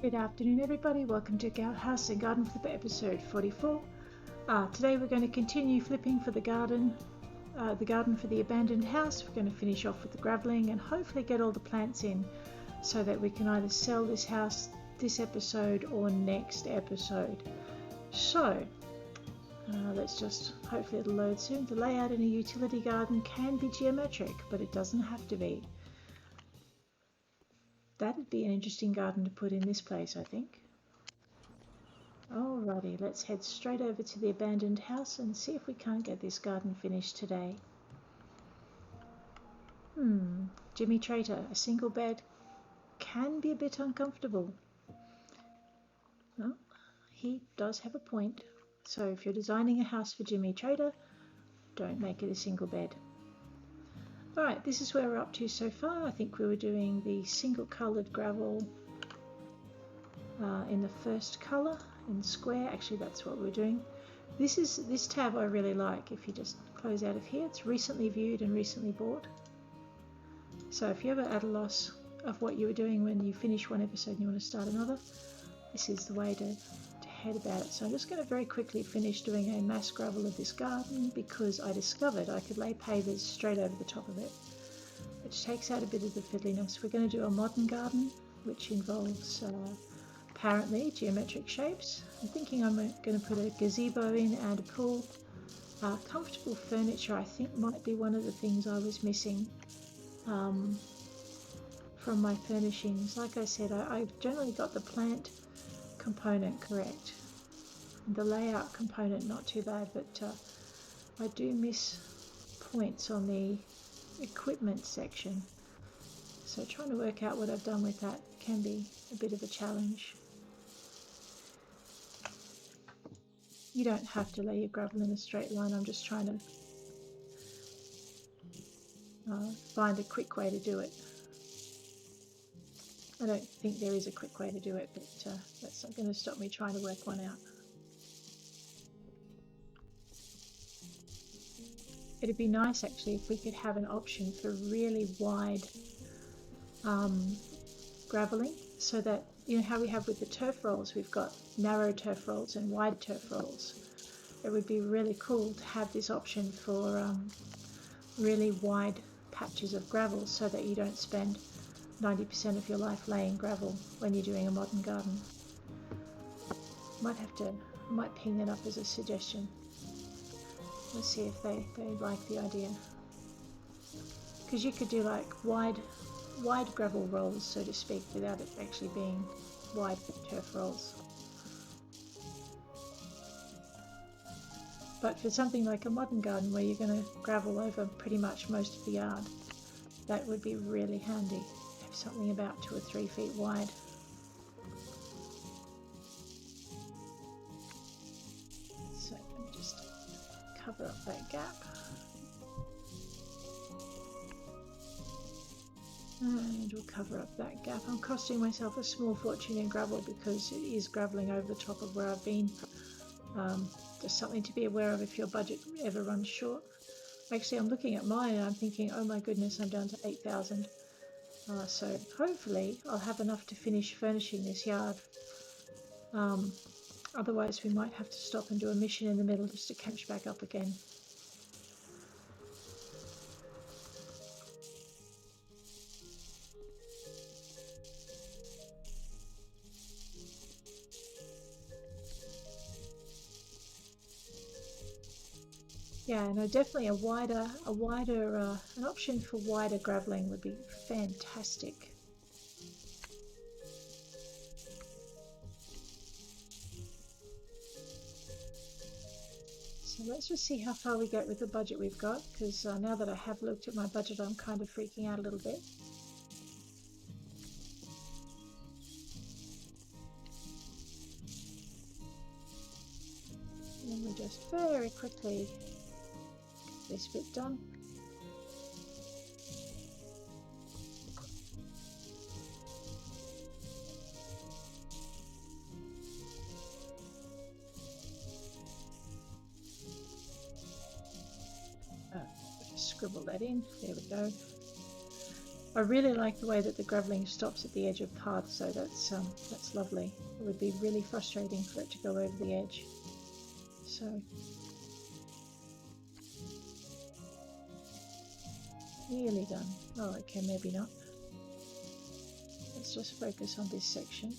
Good afternoon, everybody. Welcome to House and Garden Flipper episode 44. Today we're going to continue flipping for the garden for the abandoned house. We're going to finish off with the gravelling and hopefully get all the plants in so that we can either sell this house this episode or next episode. So hopefully it'll load soon. The layout in a utility garden can be geometric, but it doesn't have to be. That'd be an interesting garden to put in this place, I think. Alrighty, let's head straight over to the abandoned house and see if we can't get this garden finished today. Jimmy Trader, a single bed can be a bit uncomfortable. Well, he does have a point. So if you're designing a house for Jimmy Trader, don't make it a single bed. Alright, this is where we're up to so far. I think we were doing the single coloured gravel in the first colour, in square. Actually, that's what we're doing. This tab I really like. If you just close out of here, it's recently viewed and recently bought. So if you're ever at a loss of what you were doing when you finish one episode and you want to start another, this is the way to head about it. So I'm just going to very quickly finish doing a mass gravel of this garden because I discovered I could lay pavers straight over the top of it, which takes out a bit of the fiddliness. We're going to do a modern garden, which involves apparently geometric shapes. I'm thinking I'm going to put a gazebo in and a pool. Comfortable furniture I think might be one of the things I was missing from my furnishings. Like I said, I generally got the plant component correct. The layout component not too bad, but I do miss points on the equipment section. So trying to work out what I've done with that can be a bit of a challenge. You don't have to lay your gravel in a straight line. I'm just trying to find a quick way to do it. I don't think there is a quick way to do it, but that's not going to stop me trying to work one out. It'd be nice actually if we could have an option for really wide gravelling, so that, you know how we have with the turf rolls, we've got narrow turf rolls and wide turf rolls. It would be really cool to have this option for really wide patches of gravel so that you don't spend 90% of your life laying gravel when you're doing a modern garden. Might ping that up as a suggestion. Let's see if they like the idea. Because you could do like wide gravel rolls, so to speak, without it actually being wide turf rolls. But for something like a modern garden where you're going to gravel over pretty much most of the yard, that would be really handy. Have something about 2 or 3 feet wide. So let me just cover up that gap. And we'll cover up that gap. I'm costing myself a small fortune in gravel because it is gravelling over the top of where I've been. Just something to be aware of if your budget ever runs short. Actually, I'm looking at mine and I'm thinking, oh my goodness, I'm down to 8,000. So hopefully I'll have enough to finish furnishing this yard. Otherwise we might have to stop and do a mission in the middle just to catch back up again. Yeah, no, definitely an option for wider gravelling would be fantastic. So let's just see how far we get with the budget we've got, because now that I have looked at my budget, I'm kind of freaking out a little bit. And we'll just very quickly get this bit done. Scribble that in. There we go. I really like the way that the gravelling stops at the edge of paths, so that's lovely. It would be really frustrating for it to go over the edge. So nearly done. Oh, okay, maybe not. Let's just focus on this section.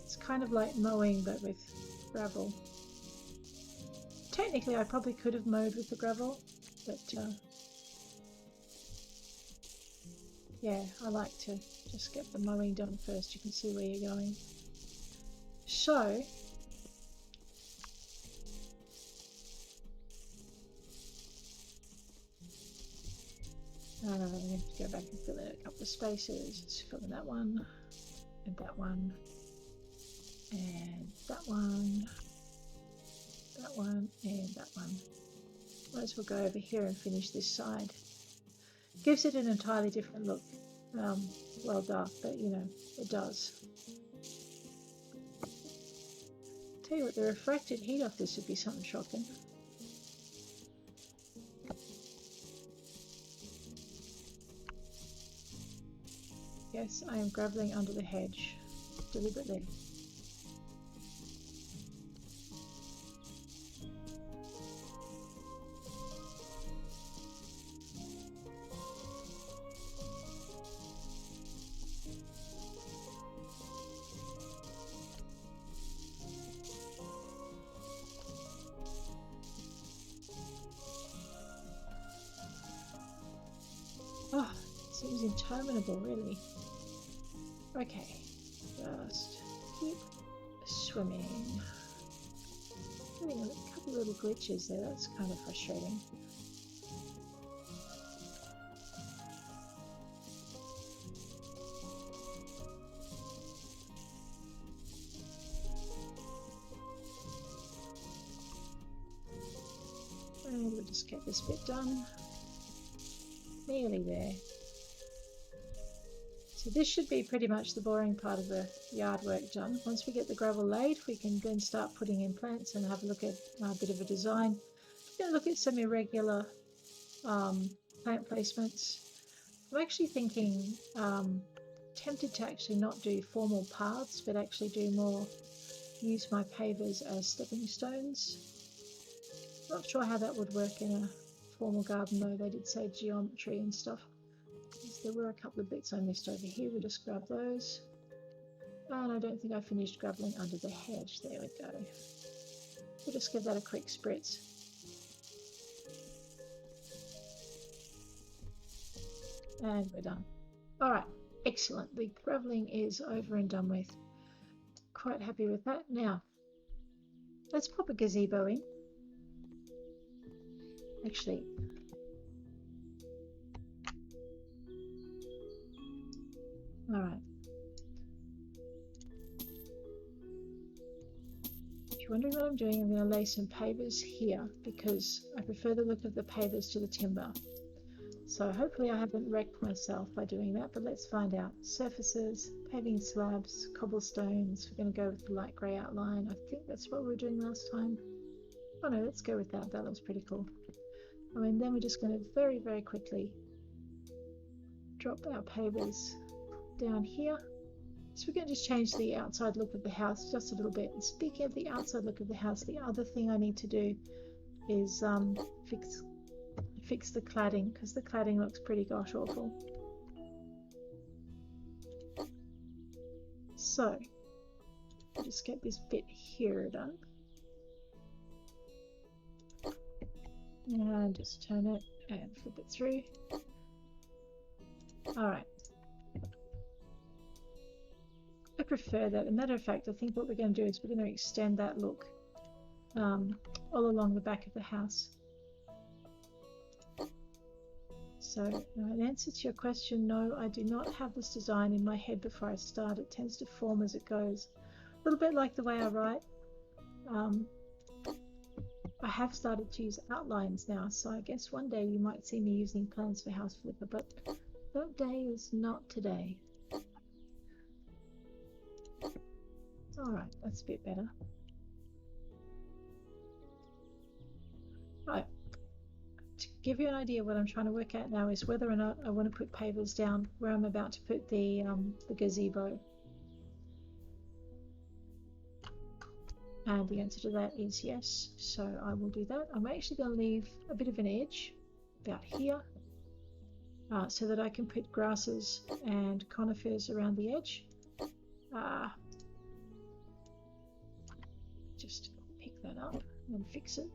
It's kind of like mowing, but with gravel. Technically, I probably could have mowed with the gravel, but yeah, I like to just get the mowing done first. You can see where you're going. So I'm going to go back and fill in a couple of spaces. Let's fill in that one, and that one, and that one, that one, and that one. Might as well go over here and finish this side. Gives it an entirely different look. Well, dark, but you know, it does. Tell you what, the refracted heat off this would be something shocking. Yes, I am gravelling under the hedge, deliberately. Oh, it seems interminable, really. Okay, just keep swimming. Getting a couple little glitches there, that's kind of frustrating. And we'll just get this bit done. Nearly there. So this should be pretty much the boring part of the yard work done. Once we get the gravel laid, we can then start putting in plants and have a look at a bit of a design. We're going to look at some irregular plant placements. I'm actually thinking, tempted to actually not do formal paths, but actually do more, use my pavers as stepping stones. Not sure how that would work in a formal garden though. They did say geometry and stuff. There were a couple of bits I missed over here. We'll just grab those. And I don't think I finished gravelling under the hedge. There we go. We'll just give that a quick spritz. And we're done. Alright, excellent. The gravelling is over and done with. Quite happy with that. Now, let's pop a gazebo in. Actually, alright. If you're wondering what I'm doing, I'm going to lay some pavers here because I prefer the look of the pavers to the timber. So hopefully I haven't wrecked myself by doing that, but let's find out. Surfaces, paving slabs, cobblestones. We're going to go with the light grey outline. I think that's what we were doing last time. Oh no, let's go with that. That looks pretty cool. And then we're just going to very, very quickly drop our pavers down here. So we're going to just change the outside look of the house just a little bit. And speaking of the outside look of the house, the other thing I need to do is fix the cladding, because the cladding looks pretty gosh awful. So I'll just get this bit here done. And just turn it and flip it through. Alright. I prefer that. As a matter of fact, I think what we're going to do is we're going to extend that look all along the back of the house. So, in answer to your question, no, I do not have this design in my head before I start. It tends to form as it goes. A little bit like the way I write. I have started to use outlines now, so I guess one day you might see me using plans for House Flipper, but that day is not today. Alright, that's a bit better. Right, to give you an idea, what I'm trying to work out now is whether or not I want to put pavers down where I'm about to put the gazebo. And the answer to that is yes, so I will do that. I'm actually going to leave a bit of an edge about here so that I can put grasses and conifers around the edge. Just pick that up and fix it.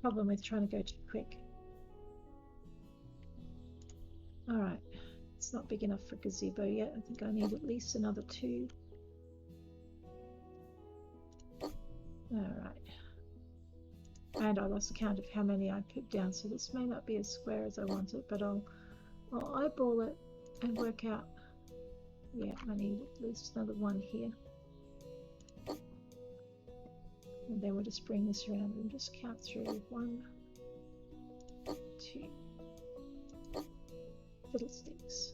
Problem with trying to go too quick. Alright, it's not big enough for gazebo yet. I think I need at least another 2. Alright. And I lost count of how many I put down, so this may not be as square as I want it, but I'll eyeball it and work out. Yeah, I need at least another 1 here. And then we'll just bring this around and just count through. 1, 2 fiddlesticks.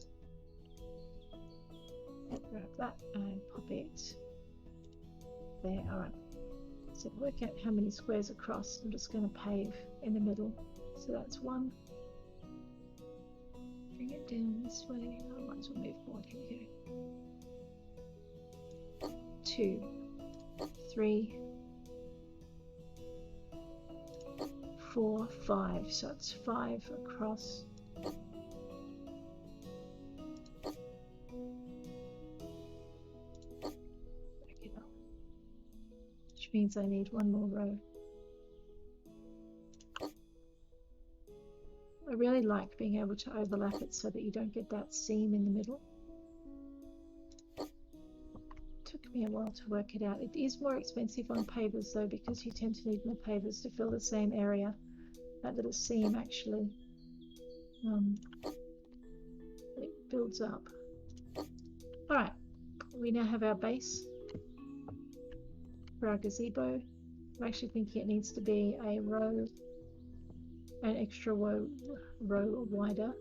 Grab that and pop it there. Alright. So work out how many squares across. I'm just going to pave in the middle. So that's 1. Bring it down this way. I might as well move forward. Here we go. 2, 3, 4, 5. So it's 5 across. Which means I need 1 more row. I really like being able to overlap it so that you don't get that seam in the middle. Took me a while to work it out. It is more expensive on pavers though, because you tend to need more pavers to fill the same area. That little seam actually it builds up. Alright, we now have our base for our gazebo. I'm actually thinking it needs to be an extra row wider.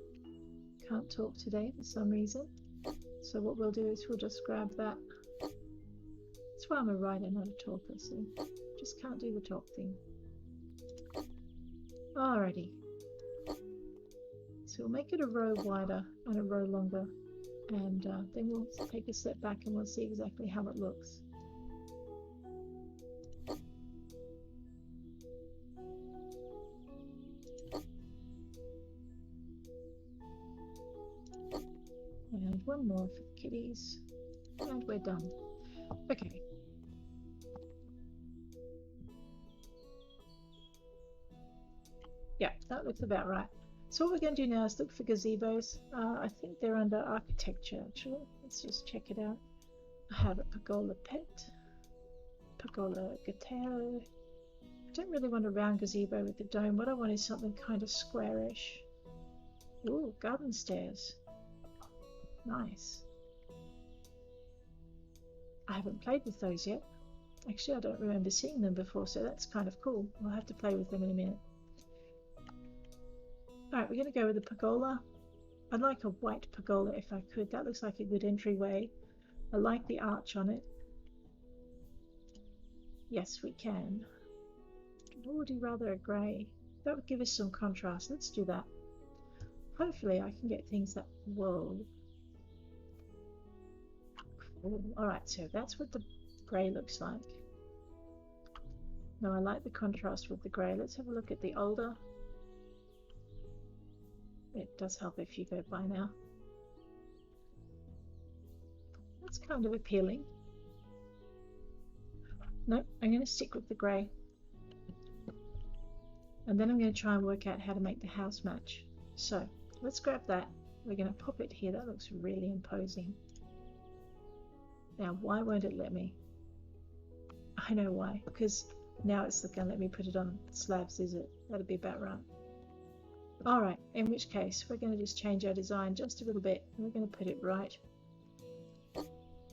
Can't talk today for some reason. So what we'll do is we'll just grab that. That's why I'm a writer, not a talker, so just can't do the talk thing. Alrighty. So we'll make it a row wider and a row longer, and then we'll take a step back and we'll see exactly how it looks. And 1 more for the kitties, and we're done. Okay. Yeah, that looks about right. So what we're going to do now is look for gazebos. I think they're under architecture actually. Let's just check it out. I have a pergola pet, pergola gateo. I don't really want a round gazebo with a dome. What I want is something kind of squarish. Ooh, garden stairs. Nice. I haven't played with those yet. Actually, I don't remember seeing them before, so that's kind of cool. I'll have to play with them in a minute. Alright, we're going to go with the pergola. I'd like a white pergola if I could. That looks like a good entryway. I like the arch on it. Yes, we can. Or would you rather a grey? That would give us some contrast. Let's do that. Hopefully I can get things that... Whoa. Alright, so that's what the grey looks like. Now I like the contrast with the grey. Let's have a look at the older. It does help if you go by now. That's kind of appealing. Nope, I'm going to stick with the grey. And then I'm going to try and work out how to make the house match. So, let's grab that. We're going to pop it here. That looks really imposing. Now, why won't it let me? I know why. Because now it's not going to let me put it on slabs, is it? That'd be about right. Alright, in which case, we're going to just change our design just a little bit. We're going to put it right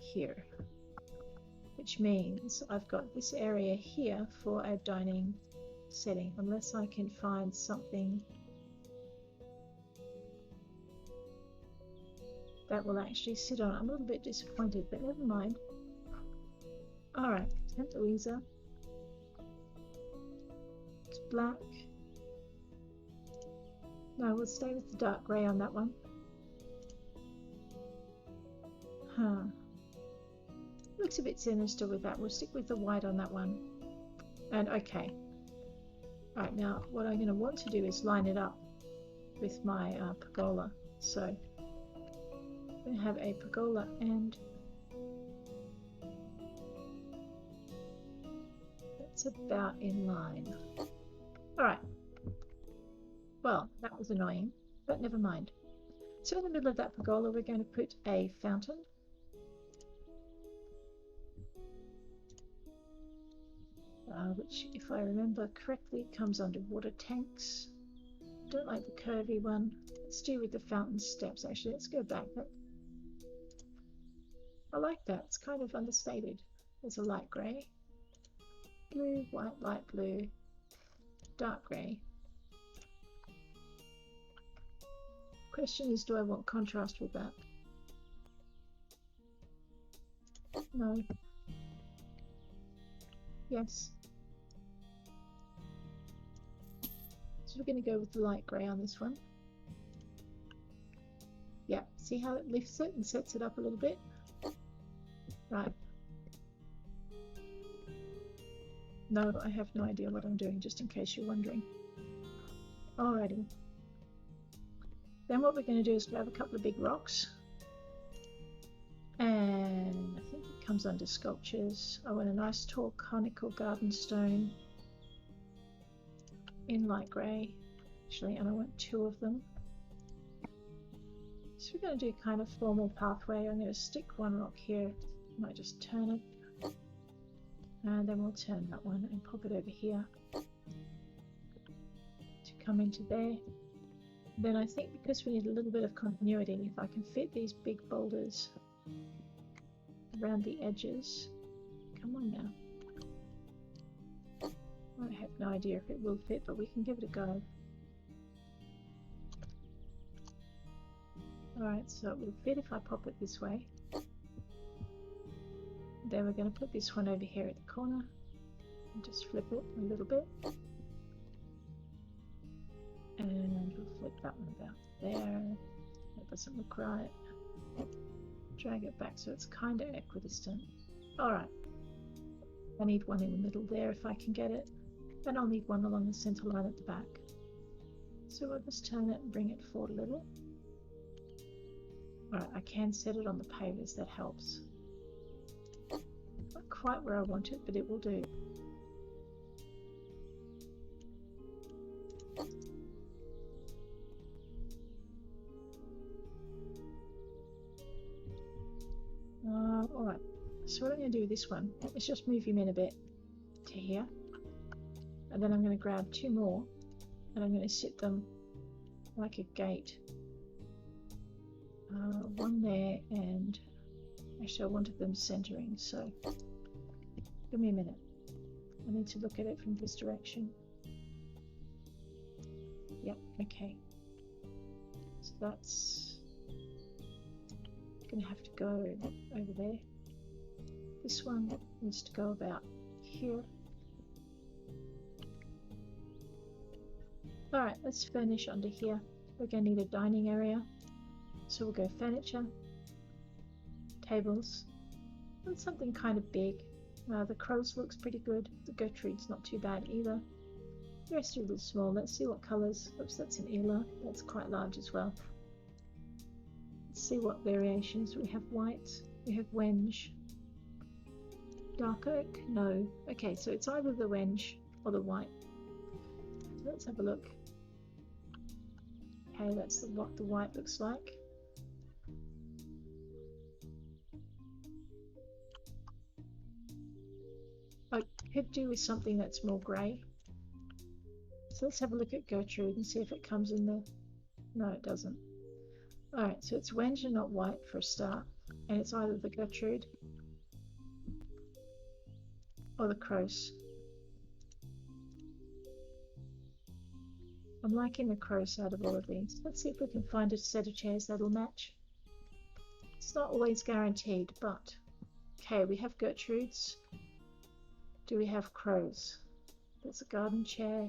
here. Which means I've got this area here for our dining setting, unless I can find something that will actually sit on. I'm a little bit disappointed, but never mind. Alright, St. Louisa. Let's black. No, we'll stay with the dark grey on that one. Huh. Looks a bit sinister with that. We'll stick with the white on that one. And okay. Right, now what I'm going to want to do is line it up with my pergola. So I'm going to have a pergola and that's about in line. Alright. Well, that was annoying, but never mind. So in the middle of that pergola we're going to put a fountain. Which, if I remember correctly, comes under water tanks. Don't like the curvy one. Let's do with the fountain steps. Actually, let's go back. I like that. It's kind of understated. There's a light grey, blue, white, light blue, dark grey. Question is, do I want contrast with that? No. Yes. So we're going to go with the light grey on this one. Yeah, see how it lifts it and sets it up a little bit? Right. No, I have no idea what I'm doing, just in case you're wondering. Alrighty. Then what we're going to do is grab a couple of big rocks. And I think it comes under sculptures. I want a nice tall conical garden stone in light grey, actually, and I want 2 of them. So we're going to do kind of formal pathway. I'm going to stick one rock here. I might just turn it, and then we'll turn that one and pop it over here to come into there. Then I think because we need a little bit of continuity, if I can fit these big boulders around the edges. Come on now. I have no idea if it will fit, but we can give it a go. Alright, so it will fit if I pop it this way. Then we're going to put this one over here at the corner and just flip it a little bit. And we'll flip that one about there. That doesn't look right. Drag it back so it's kind of equidistant. Alright. I need one in the middle there if I can get it. And I'll need one along the center line at the back. So we'll just turn it and bring it forward a little. Alright, I can set it on the pavers, that helps. Not quite where I want it, but it will do. Alright, so what I'm going to do with this one, let's just move him in a bit to here. And then I'm going to grab 2 more and I'm going to sit them like a gate. One there, and actually I wanted them centering, so give me a minute. I need to look at it from this direction. Yep, okay. So that's going to have to go over there. This one needs to go about here. Alright, let's furnish under here. We're going to need a dining area. So we'll go furniture, tables, and something kind of big. The crows looks pretty good. The Gertrude's not too bad either. The rest are a little small. Let's see what colours. Oops, that's an Ela. That's quite large as well. Let's see what variations. We have white, we have wenge. Dark oak? No. Okay, so it's either the wenge or the white. So let's have a look. Okay, that's what the white looks like. I could do with something that's more grey. So let's have a look at Gertrude and see if it comes in there. No, it doesn't. Alright, so it's wenge and not white for a start. And it's either the Gertrude or the Croce. I'm liking the Croce out of all of these. Let's see if we can find a set of chairs that'll match. It's not always guaranteed, but... Okay, we have Gertrudes. Do we have Crows? There's a garden chair.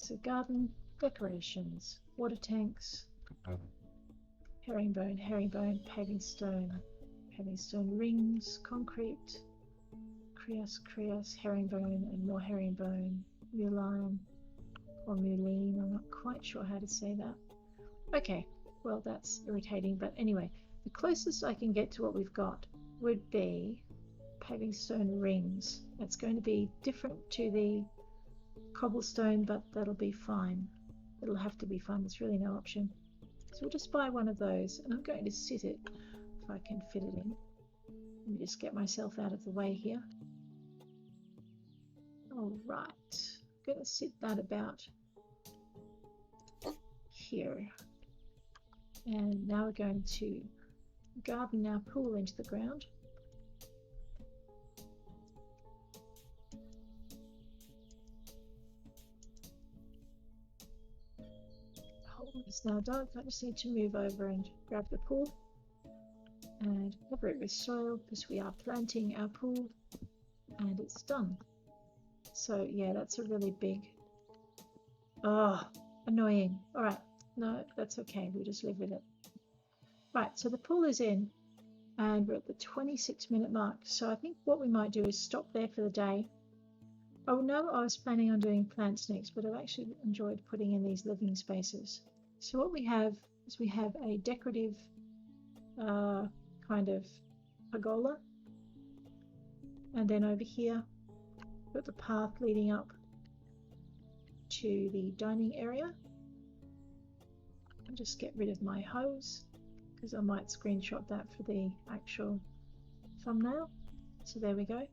So garden decorations, water tanks, herringbone, paving stone rings, concrete, creosse, herringbone and more herringbone, muline or muline, I'm not quite sure how to say that. Okay, well that's irritating, but anyway, the closest I can get to what we've got would be paving stone rings. It's going to be different to the cobblestone, but that'll be fine. It'll have to be fine, there's really no option. So we'll just buy one of those, and I'm going to sit it if I can fit it in. Let me just get myself out of the way here. Alright, I'm going to sit that about here. And now we're going to garden our pool into the ground. It's now dark. I just need to move over and grab the pool and cover it with soil because we are planting our pool, and it's done. So yeah, that's a really big, annoying. All right, no, that's okay, we'll just live with it. Right, so the pool is in and we're at the 26-minute mark, so I think what we might do is stop there for the day. Oh no, I was planning on doing plants next, but I've actually enjoyed putting in these living spaces. So what we have is we have a decorative kind of pergola, and then over here we've got the path leading up to the dining area. I'll just get rid of my hose because I might screenshot that for the actual thumbnail. So there we go.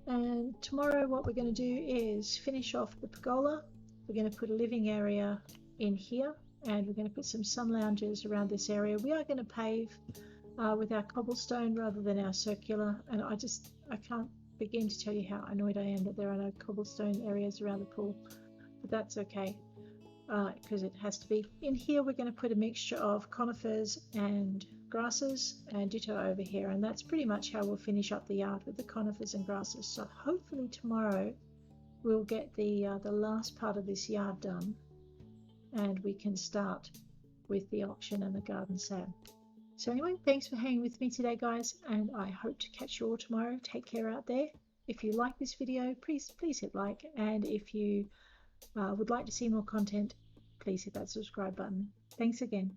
And tomorrow what we're going to do is finish off the pergola. We're going to put a living area in here, and we're going to put some sun lounges around this area. We are going to pave with our cobblestone rather than our circular, and I can't begin to tell you how annoyed I am that there are no cobblestone areas around the pool, but that's okay because it has to be. In here we're going to put a mixture of conifers and grasses, and ditto over here, and that's pretty much how we'll finish up the yard, with the conifers and grasses. So hopefully tomorrow we'll get the last part of this yard done, and we can start with the auction and the garden sale. So anyway, thanks for hanging with me today, guys, and I hope to catch you all tomorrow. Take care out there. If you like this video, please hit like, and if you would like to see more content, please hit that subscribe button. Thanks again.